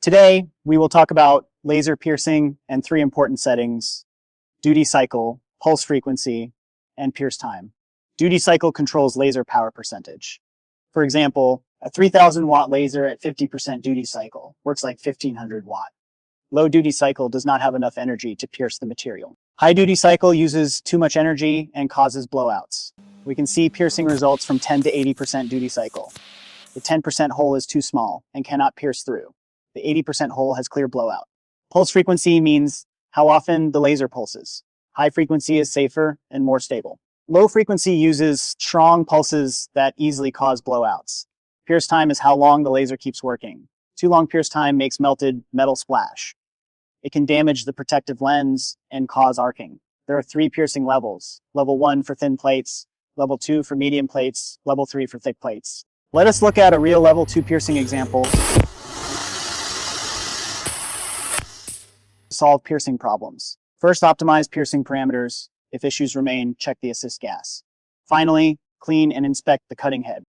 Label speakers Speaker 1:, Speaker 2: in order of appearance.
Speaker 1: Today, we will talk about laser piercing and three important settings: duty cycle, pulse frequency, and pierce time. Duty cycle controls laser power percentage. For example, a 3000 watt laser at 50% duty cycle works like 1500 watt. Low duty cycle does not have enough energy to pierce the material. High duty cycle uses too much energy and causes blowouts. We can see piercing results from 10 to 80% duty cycle. The 10% hole is too small and cannot pierce through. The 80% hole has clear blowout. Pulse frequency means how often the laser pulses. High frequency is safer and more stable. Low frequency uses strong pulses that easily cause blowouts. Pierce time is how long the laser keeps working. Too long pierce time makes melted metal splash. It can damage the protective lens and cause arcing. There are three piercing levels: level 1 for thin plates, level 2 for medium plates, level 3 for thick plates. Let us look at a real level 2 piercing example to solve piercing problems. First, optimize piercing parameters. If issues remain, check the assist gas. Finally, clean and inspect the cutting head.